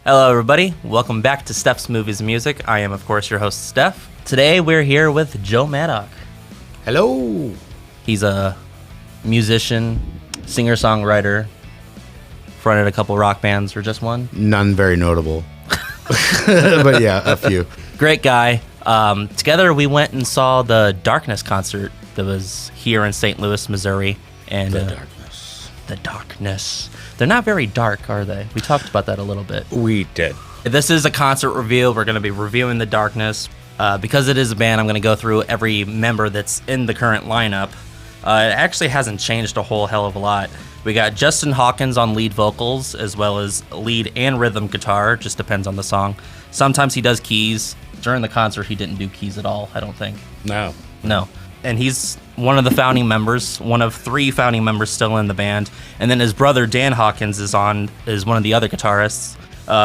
Hello, everybody. Welcome back to Steph's Movies and Music. I am, of course, your host, Steph. Today, we're here with Joe Maddock. Hello. He's a musician, singer-songwriter, fronted a couple rock bands, or just one? None very notable. But yeah, a few. Great guy. Together, we went and saw the Darkness concert that was here in St. Louis, Missouri. And The Darkness. They're not very dark, are they? We talked about that a little bit. We did. This is a concert review. We're going to be reviewing The Darkness. Because it is a band, I'm going to go through every member that's in the current lineup. It actually hasn't changed a whole hell of a lot. We got Justin Hawkins on lead vocals, as well as lead and rhythm guitar. Just depends on the song. Sometimes he does keys. During the concert, he didn't do keys at all, I don't think. No. And he's one of the founding members, one of 3 founding members still in the band. And then his brother, Dan Hawkins, is one of the other guitarists.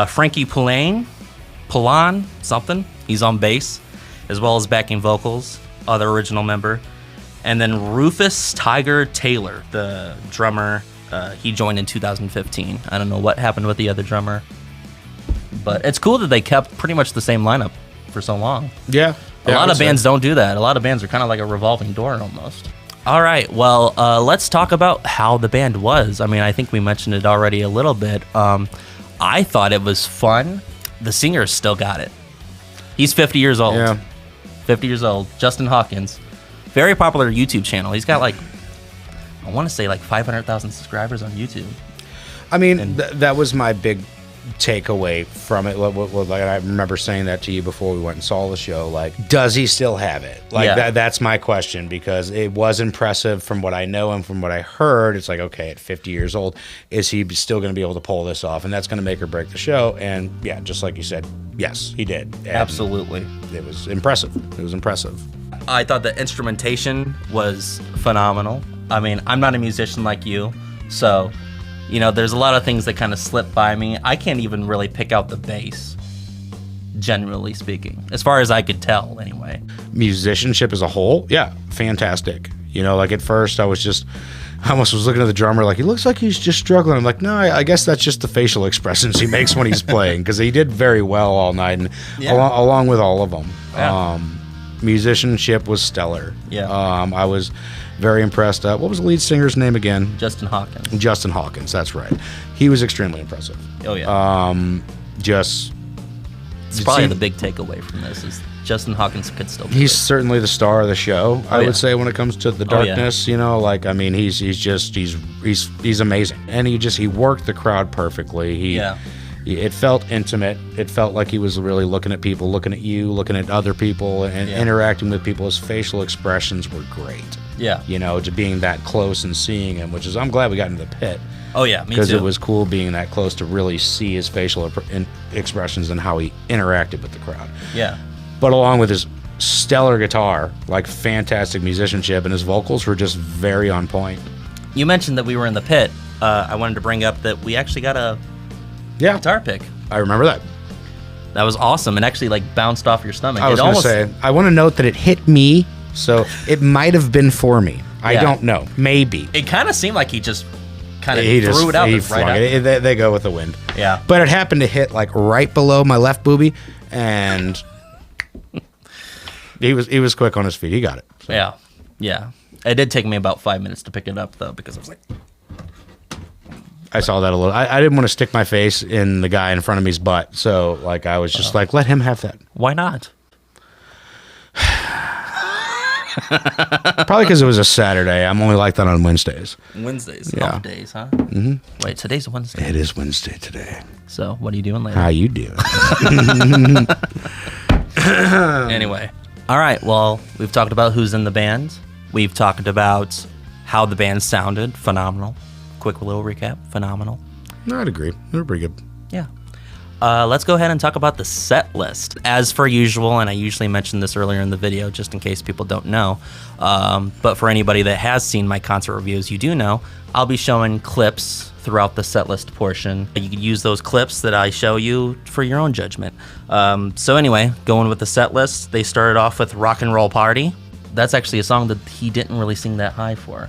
Frankie Poulan, something. He's on bass, as well as backing vocals, other original member. And then Rufus Tiger Taylor, the drummer. He joined in 2015. I don't know what happened with the other drummer. But it's cool that they kept pretty much the same lineup for so long. Yeah. A lot of bands don't do that. A lot of bands are kind of like a revolving door almost. All right, well, let's talk about how the band was. I mean, I think we mentioned it already a little bit. I thought it was fun. The singer still got it. He's 50 years old. Yeah. 50 years old. Justin Hawkins. Very popular YouTube channel. He's got I want to say 500,000 subscribers on YouTube. I mean, that was my big takeaway from it. Like, I remember saying that to you before we went and saw the show. Like, does he still have it? That's my question, because it was impressive from what I know and from what I heard. It's like, okay, at 50 years old, is he still going to be able to pull this off? And that's going to make or break the show. And yeah, just like you said, yes, he did. And absolutely. It was impressive. I thought the instrumentation was phenomenal. I mean, I'm not a musician like you, so there's a lot of things that kind of slip by me. I can't even really pick out the bass, generally speaking, as far as I could tell anyway. Musicianship as a whole, yeah, fantastic. At first I almost was looking at the drummer like, he looks like he's just struggling. I'm like, no, I guess that's just the facial expressions he makes when he's playing, because he did very well all night, and along with all of them. Yeah. Musicianship was stellar. Yeah. I was very impressed. What was the lead singer's name again? Justin Hawkins. Justin Hawkins, that's right. He was extremely impressive. Oh, yeah. It's probably the big takeaway from this is Justin Hawkins could still do He's it. certainly the star of the show, I would say, when it comes to The Darkness. Oh, yeah. He's amazing. And he worked the crowd perfectly. It felt intimate. It felt like he was really looking at people, looking at you, looking at other people, and interacting with people. His facial expressions were great. Yeah. To being that close and seeing him, which is, I'm glad we got into the pit. Oh, yeah, me too. Because it was cool being that close to really see his facial expressions and how he interacted with the crowd. Yeah. But along with his stellar guitar, fantastic musicianship, and his vocals were just very on point. You mentioned that we were in the pit. I wanted to bring up that we actually got a guitar pick. I remember that. That was awesome, and actually bounced off your stomach. I was going to say, I want to note that it hit me, so it might have been for me. I don't know. Maybe. It kind of seemed like he just kind of threw it out. He flung it. They go with the wind. Yeah. But it happened to hit right below my left boobie, and he was quick on his feet. He got it. So. Yeah. Yeah. It did take me about 5 minutes to pick it up, though, because I was like... I saw that a little. I didn't want to stick my face in the guy in front of me's butt, so I was just let him have that. Why not? Probably because it was a Saturday. I'm only like that on Wednesdays. Wednesdays, yeah. Off days, huh? Mm-hmm. Wait, today's Wednesday. It is Wednesday today. So, what are you doing later? How you doing? Anyway, all right. Well, we've talked about who's in the band. We've talked about how the band sounded. Phenomenal. Quick little recap. Phenomenal. No, I'd agree. They were pretty good. Yeah. Let's go ahead and talk about the set list. As per usual, and I usually mention this earlier in the video just in case people don't know, but for anybody that has seen my concert reviews, you do know, I'll be showing clips throughout the set list portion. You can use those clips that I show you for your own judgment. So anyway, going with the set list, they started off with Rock and Roll Party. That's actually a song that he didn't really sing that high for,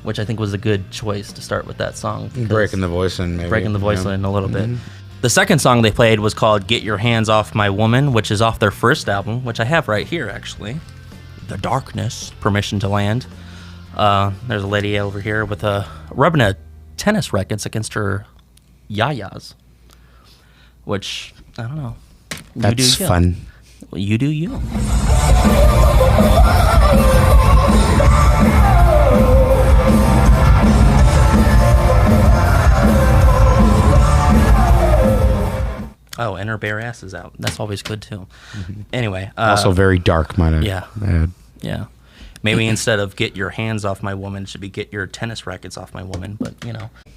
which I think was a good choice to start with that song. Breaking the voice in, maybe. Breaking the voice in a little bit. The second song they played was called Get Your Hands Off My Woman, which is off their first album, which I have right here, actually. The Darkness, Permission to Land. There's a lady over here with rubbing a tennis rackets against her yayas, which, I don't know. That's fun. Well, you do you. Oh, and her bare ass is out. That's always good, too. Mm-hmm. Anyway. Also very dark, might I add. Yeah. Maybe instead of get your hands off my woman, it should be get your tennis rackets off my woman. But,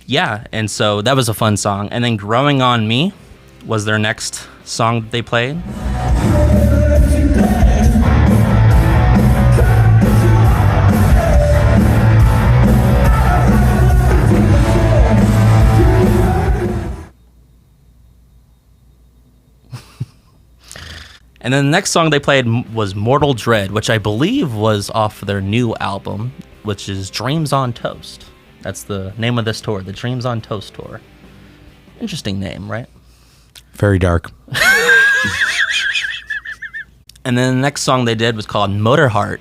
Yeah, and so that was a fun song. And then Growing on Me was their next song that they played. And then the next song they played was Mortal Dread, which I believe was off their new album, which is Dreams on Toast. That's the name of this tour, the Dreams on Toast tour. Interesting name, right? Very dark. And then the next song they did was called Motor Heart,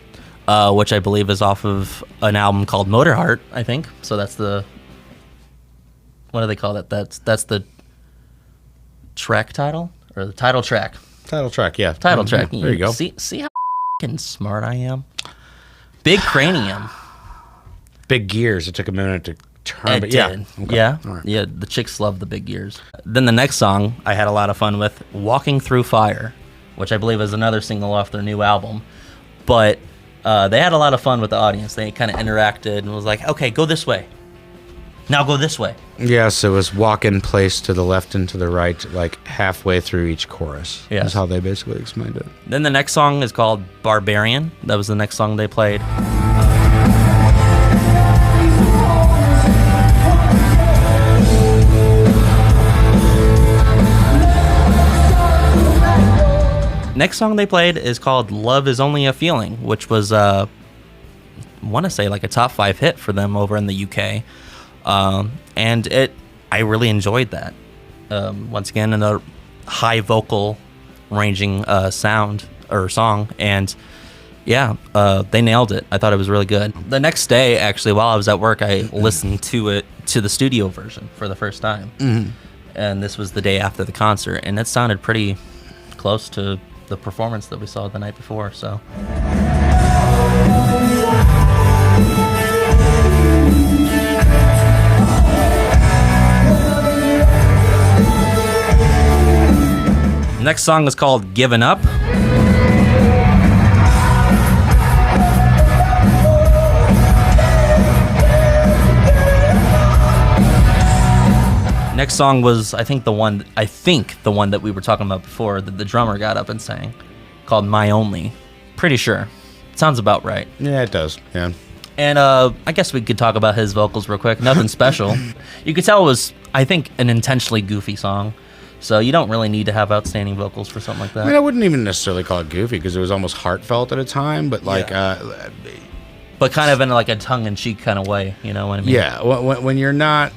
which I believe is off of an album called Motor Heart, I think. So that's the... What do they call it? That's the track title? Or the title track. Title track, yeah. Title track. There you go. See how fucking smart I am? Big cranium. Big gears. It took a minute to turn. It but did. Yeah. Okay. Yeah. All right. Yeah. The chicks love the big gears. Then the next song I had a lot of fun with, Walking Through Fire, which I believe is another single off their new album. But they had a lot of fun with the audience. They kind of interacted and was like, okay, go this way. Now go this way. Yes, it was walk in place to the left and to the right, like halfway through each chorus. Yes. That's how they basically explained it. Then the next song is called Barbarian. That was the next song they played. Next song they played is called Love Is Only a Feeling, which was, I want to say, like a top 5 hit for them over in the UK. And I really enjoyed that. Once again, another high vocal ranging sound or song, and yeah, they nailed it. I thought it was really good. The next day, actually, while I was at work, I listened to the studio version for the first time, and this was the day after the concert, and it sounded pretty close to the performance that we saw the night before. So. Next song is called Given Up. Next song was, I think the one that we were talking about before, that the drummer got up and sang, called My Only. Pretty sure. Sounds about right. Yeah, it does. Yeah. And I guess we could talk about his vocals real quick. Nothing special. You could tell it was, I think, an intentionally goofy song. So you don't really need to have outstanding vocals for something like that. I mean, I wouldn't even necessarily call it goofy because it was almost heartfelt at a time, but like... Yeah. But kind of in like a tongue-in-cheek kind of way, you know what I mean? Yeah, when you're not...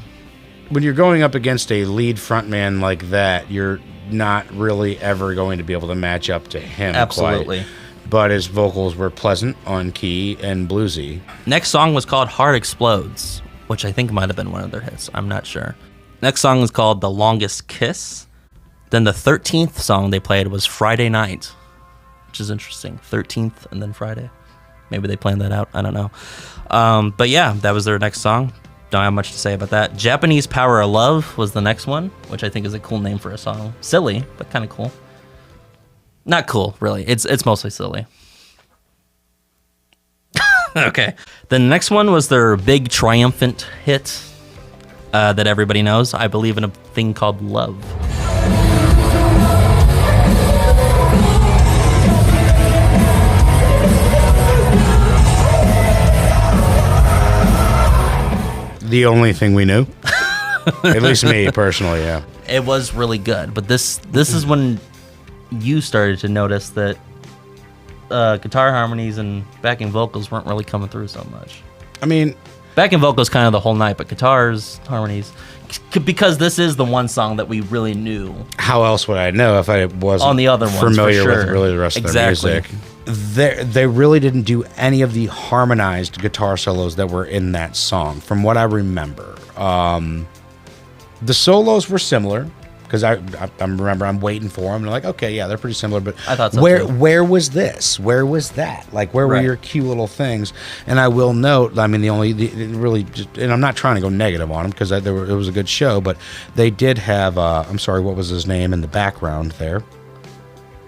When you're going up against a lead frontman like that, you're not really ever going to be able to match up to him. Absolutely. Quite. But his vocals were pleasant, on key, and bluesy. Next song was called Heart Explodes, which I think might have been one of their hits. I'm not sure. Next song was called The Longest Kiss. Then the 13th song they played was Friday Night, which is interesting. 13th and then Friday. Maybe they planned that out. I don't know. But yeah, that was their next song. Don't have much to say about that. Japanese Power of Love was the next one, which I think is a cool name for a song. Silly, but kind of cool. Not cool, really. It's mostly silly. Okay. The next one was their big triumphant hit that everybody knows. I Believe in a Thing Called Love. The only thing we knew. At least me, personally, yeah. It was really good, but this is when you started to notice that guitar harmonies and backing vocals weren't really coming through so much. I mean... Backing vocals kind of the whole night, but guitars, harmonies, because this is the one song that we really knew. How else would I know if I wasn't on the other ones, familiar for sure. with really the rest of their music? They really didn't do any of the harmonized guitar solos that were in that song, from what I remember. The solos were similar. Because I remember I'm waiting for them. And I'm like, okay, yeah, they're pretty similar. But I thought so where too. Where was this? Where was that? Like, where were your cute little things? And I will note, I mean, and I'm not trying to go negative on them because it was a good show, but they did have, I'm sorry, what was his name in the background there?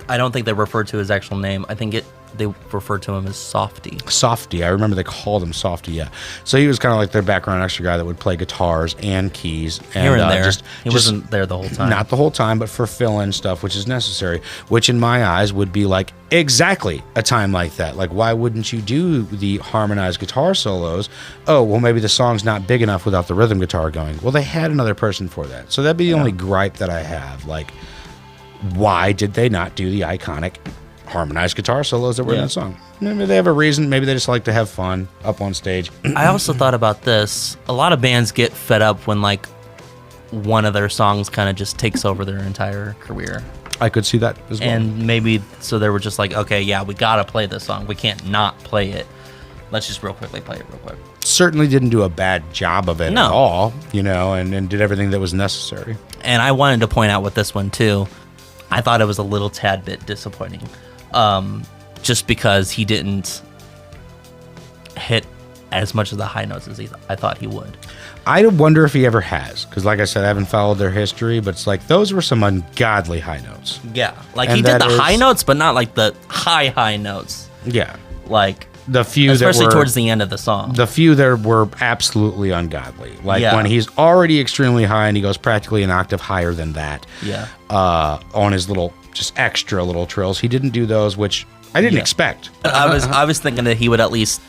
I don't think they referred to his actual name. I think they referred to him as Softy. Softy. I remember they called him Softy, yeah. So he was kind of like their background extra guy that would play guitars and keys. And, Here and there. He just wasn't there the whole time. Not the whole time, but for fill-in stuff, which is necessary, which in my eyes would be like exactly a time like that. Like, why wouldn't you do the harmonized guitar solos? Oh, well, maybe the song's not big enough without the rhythm guitar going. Well, they had another person for that. So that'd be the only gripe that I have. Like, why did they not do the iconic harmonized guitar solos that were in the song? Maybe they have a reason. Maybe they just like to have fun up on stage. I also thought about this. A lot of bands get fed up when like one of their songs kind of just takes over their entire career. I could see that as well. And maybe so they were just like, okay, yeah, we gotta play this song. We can't not play it. Let's just real quickly play it real quick. Certainly didn't do a bad job of it at all, and did everything that was necessary. And I wanted to point out with this one too, I thought it was a little tad bit disappointing. Just because he didn't hit as much of the high notes as I thought he would. I wonder if he ever has, because like I said, I haven't followed their history, but it's like those were some ungodly high notes. Yeah, like he did the high notes, but not like the high notes. Yeah, like the few, especially towards the end of the song. The few there were absolutely ungodly. Like when he's already extremely high and he goes practically an octave higher than that. Yeah. On his little, just extra little trills, he didn't do those, which I didn't expect. I was thinking that he would at least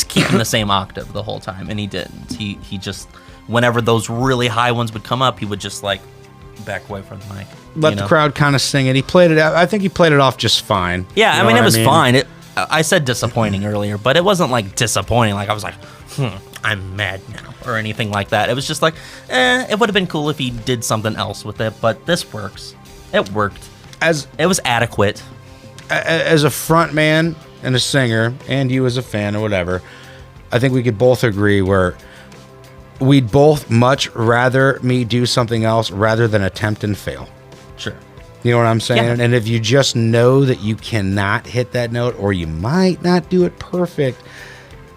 keep in the same octave the whole time, and he didn't. He just, whenever those really high ones would come up, he would just like back away from the mic. Let the crowd kind of sing it. He played it out. I think he played it off just fine. Yeah, I mean, it was fine. I said disappointing earlier, but it wasn't like disappointing. Like I was like, I'm mad now or anything like that. It was just like, it would have been cool if he did something else with it, but this works. It worked. It was adequate. As a front man and a singer, and you as a fan or whatever, I think we could both agree where we'd both much rather me do something else rather than attempt and fail. Sure. You know what I'm saying? Yeah. And if you just know that you cannot hit that note or you might not do it perfect,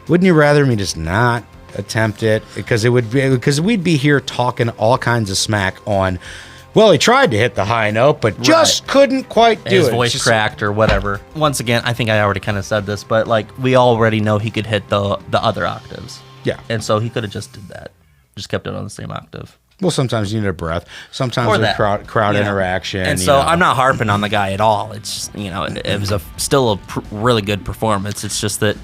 wouldn't you rather me just not attempt it? Because we'd be here talking all kinds of smack on, well, he tried to hit the high note, but just couldn't quite do it. His voice cracked or whatever. Once again, I think I already kind of said this, but like we already know he could hit the other octaves. Yeah. And so he could have just did that. Just kept it on the same octave. Well, sometimes you need a breath. Sometimes there's crowd interaction. And so I'm not harping on the guy at all. It's just, it was still a really good performance. It's just that,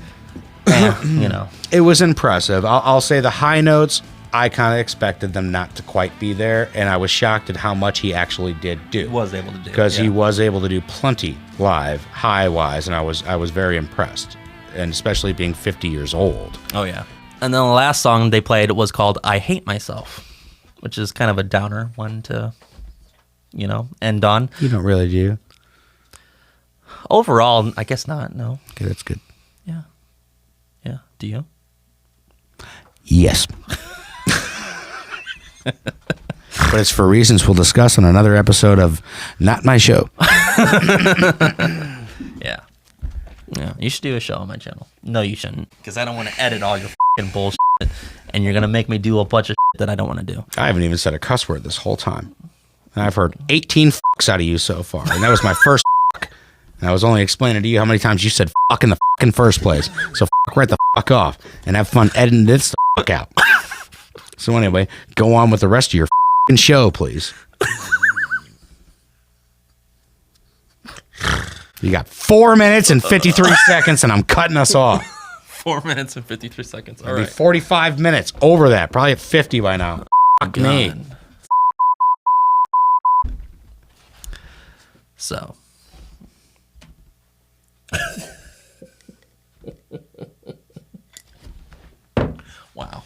It was impressive. I'll say the high notes, I kind of expected them not to quite be there, and I was shocked at how much he actually did do. Was able to do. Because he was able to do plenty live, high-wise, and I was very impressed, and especially being 50 years old. Oh, yeah. And then the last song they played was called I Hate Myself, which is kind of a downer one to, end on. You don't really, do you? Overall, I guess not, no. Okay, that's good. Yeah. Yeah. Do you? Yes. But it's for reasons we'll discuss on another episode of Not My Show. Yeah. Yeah. You should do a show on my channel. No, you shouldn't. Because I don't want to edit all your fucking bullshit. And you're going to make me do a bunch of shit that I don't want to do. I haven't even said a cuss word this whole time. And I've heard 18 fucks out of you so far. And that was my first fuck. And I was only explaining to you how many times you said fuck in the fucking first place. So fuck right the fuck off. And have fun editing this the fuck out. So anyway, go on with the rest of your fucking show, please. You got 4 minutes and 53 seconds, and I'm cutting us off. 4 minutes and 53 seconds. All It'll be right. 45 minutes. Over that. Probably at 50 by now. Fuck me. So. Wow.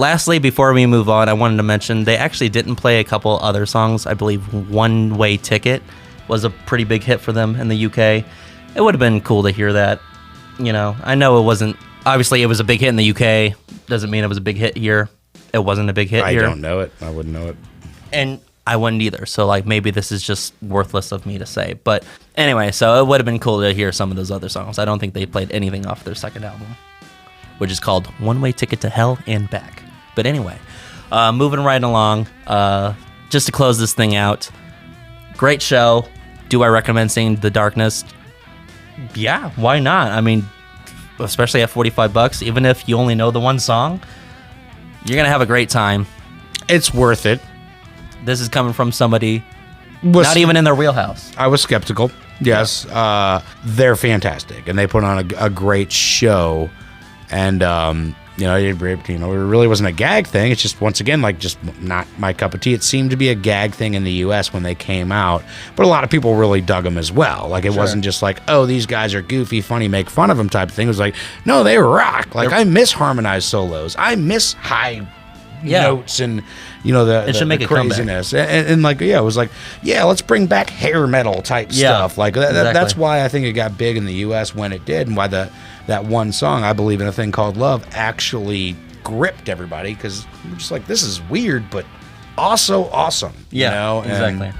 Lastly, before we move on, I wanted to mention they actually didn't play a couple other songs. I believe One Way Ticket was a pretty big hit for them in the UK. It would have been cool to hear that. You know, I know it wasn't, obviously it was a big hit in the UK. Doesn't mean it was a big hit here. It wasn't a big hit here. I don't know it. I wouldn't know it. And I wouldn't either. So, like, maybe this is just worthless of me to say. But anyway, so it would have been cool to hear some of those other songs. I don't think they played anything off their second album, which is called One Way Ticket to Hell and Back. But anyway, moving right along, just to close this thing out, great show. Do I recommend seeing The Darkness? Yeah, why not? I mean, especially at $45, even if you only know the one song, you're going to have a great time. It's worth it. This is coming from somebody not even in their wheelhouse. I was skeptical. Yes. Yeah. They're fantastic, and they put on a great show. And, it really wasn't a gag thing. It's just, once again, like, just not my cup of tea. It seemed to be a gag thing in the U.S. when they came out, but a lot of people really dug them as well. Like, it wasn't just like, oh, these guys are goofy, funny, make fun of them type of thing. It was like, no, they rock. Like, I miss harmonized solos. I miss high notes and, the craziness. And like, it was like, let's bring back hair metal type stuff. Like, exactly. That's why I think it got big in the U.S. when it did, and why that one song, I Believe in a Thing Called Love, actually gripped everybody, because we're just like, this is weird, but also awesome. Exactly.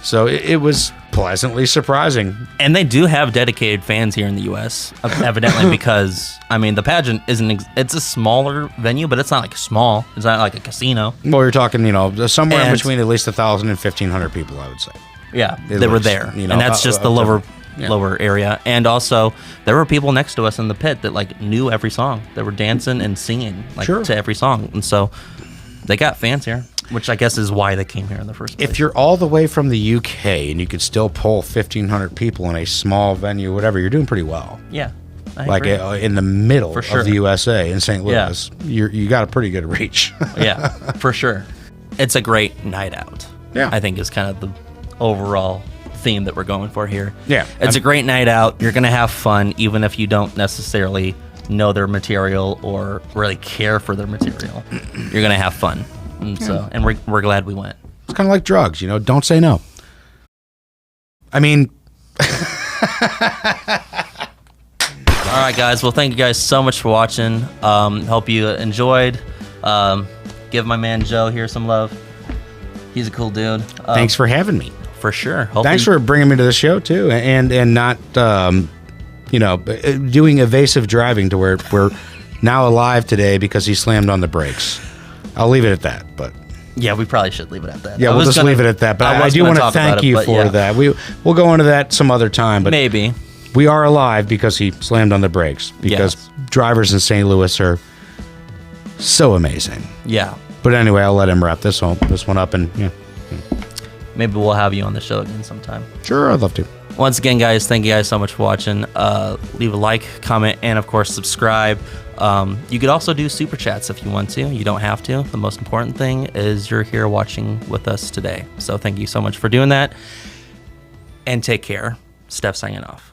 So it was pleasantly surprising. And they do have dedicated fans here in the U.S., evidently, because, I mean, the pageant it's a smaller venue, but it's not like small. It's not like a casino. Well, you're talking, somewhere in between at least 1,000 and 1,500 people, I would say. Yeah, they were there. And that's just the lower area. And also, there were people next to us in the pit that, like, knew every song. They were dancing and singing, like, to every song. And so they got fans here, which I guess is why they came here in the first place. If you're all the way from the UK and you could still pull 1,500 people in a small venue, whatever, you're doing pretty well. Yeah. Like in the middle of the USA in St. Louis, you got a pretty good reach. Yeah, for sure. It's a great night out. Yeah. I think is kind of the overall theme that we're going for here. Yeah. It's a great night out. You're going to have fun, even if you don't necessarily know their material or really care for their material. You're going to have fun. And we're glad we went. It's kind of like drugs, don't say no. I mean... All right, guys. Well, thank you guys so much for watching. Hope you enjoyed. Give my man Joe here some love. He's a cool dude. Thanks for having me. For sure. Thanks for bringing me to the show, too, and not, doing evasive driving to where we're now alive today because he slammed on the brakes. I'll leave it at that, but... Yeah, we probably should leave it at that. Yeah, we'll just leave it at that, but I do want to thank you for that. We'll go into that some other time, but... Maybe. We are alive because he slammed on the brakes, because drivers in St. Louis are so amazing. Yeah. But anyway, I'll let him wrap this one up, and maybe we'll have you on the show again sometime. Sure, I'd love to. Once again, guys, thank you guys so much for watching. Leave a like, comment, and of course, subscribe. You could also do super chats if you want to. You don't have to. The most important thing is you're here watching with us today. So thank you so much for doing that. And take care. Steph signing off.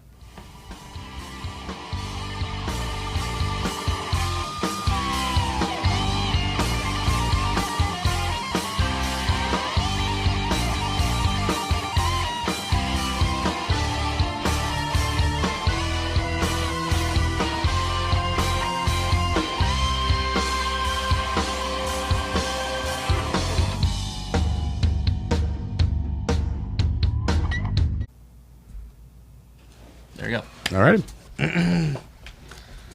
There you go. All right.